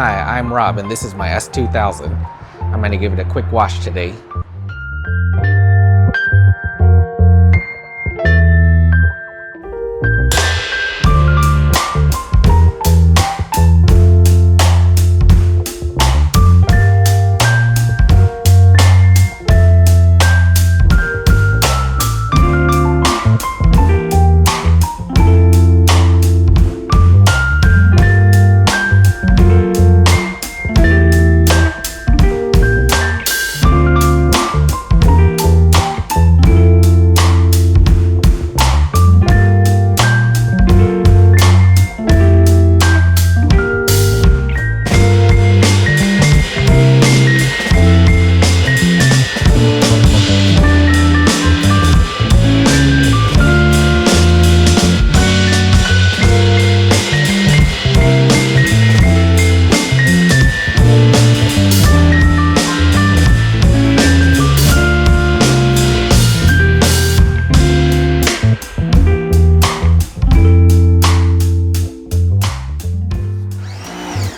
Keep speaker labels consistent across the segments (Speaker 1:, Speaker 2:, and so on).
Speaker 1: Hi, I'm Rob and this is my S2000. I'm going to give it a quick wash today.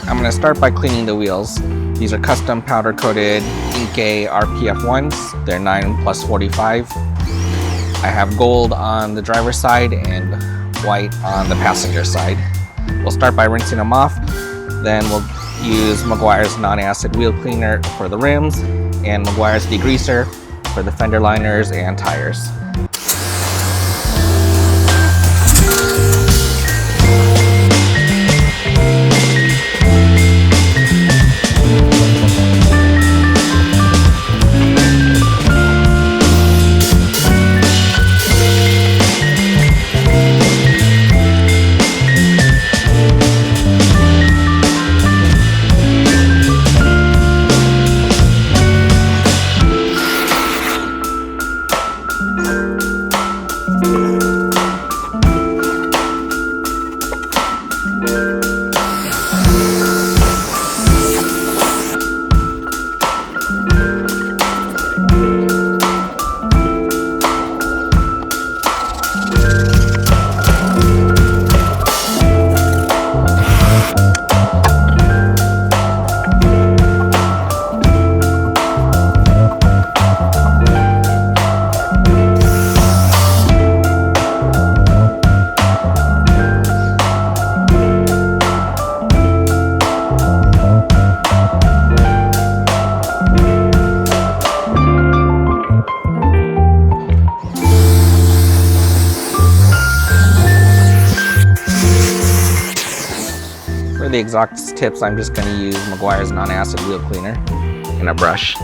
Speaker 1: I'm going to start by cleaning the wheels. These are custom powder coated Inkay RPF ones. They're 9+45. I have gold on the driver's side and white on the passenger side. We'll start by rinsing them off. Then we'll use Meguiar's non-acid wheel cleaner for the rims and Meguiar's degreaser for the fender liners and tires. For the exhaust tips, I'm just going to use Meguiar's non-acid wheel cleaner and a brush.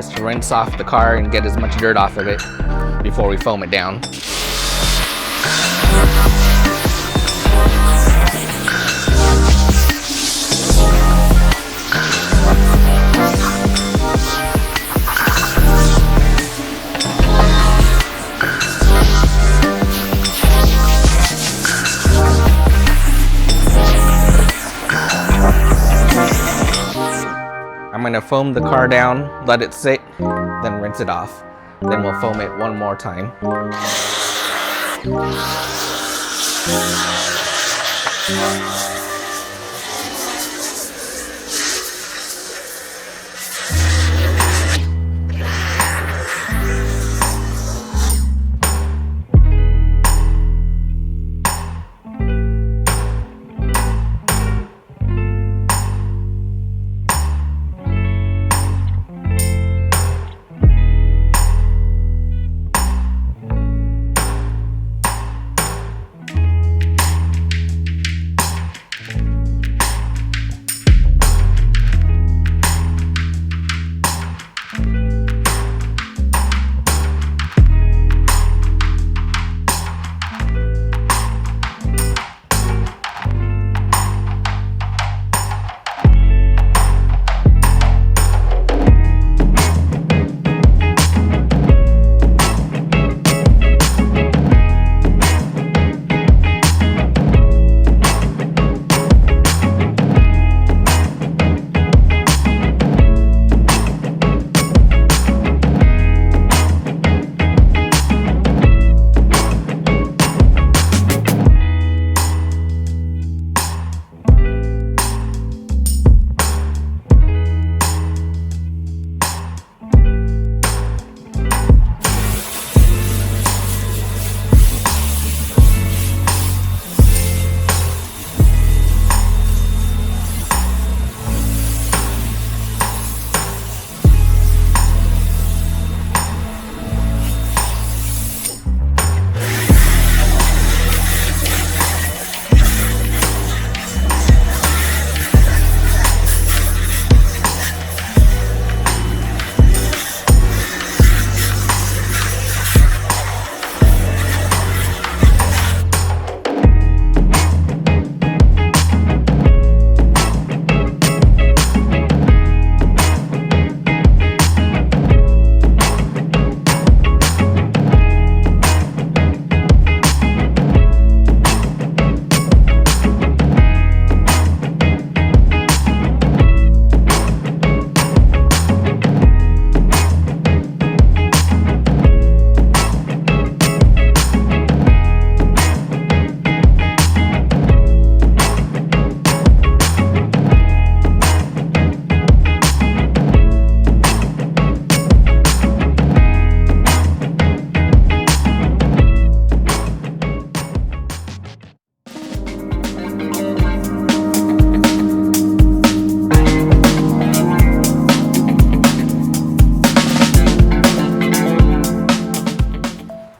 Speaker 1: step is to rinse off the car and get as much dirt off of it before we foam it down. I'm going to foam the car down, let it sit, then rinse it off. Then we'll foam it one more time.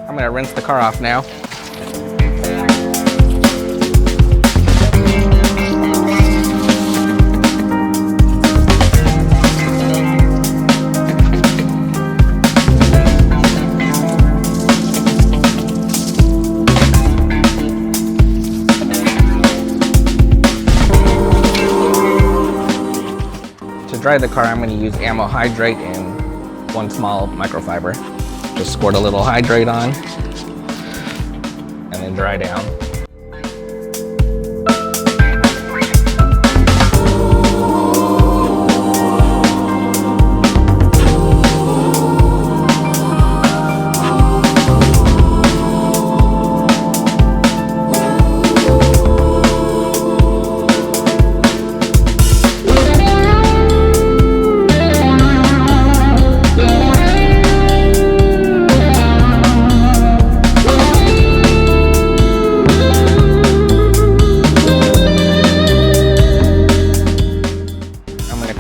Speaker 1: I'm gonna rinse the car off now. To dry the car, I'm going to use ammo hydrate and one small microfiber. Just squirt a little hydrate on and then dry down.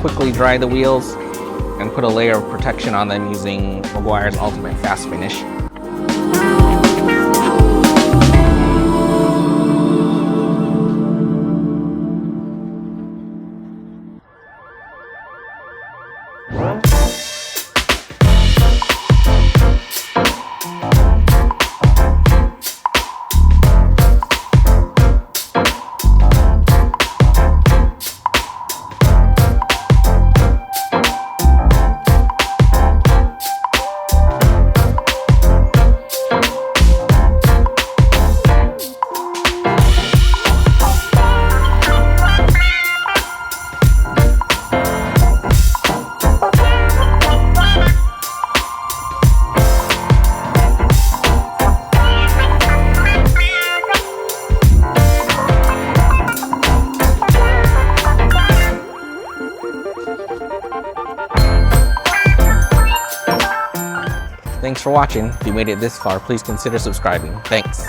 Speaker 1: Quickly dry the wheels and put a layer of protection on them using Meguiar's Ultimate Fast Finish. Thanks for watching. If you made it this far, please consider subscribing. Thanks.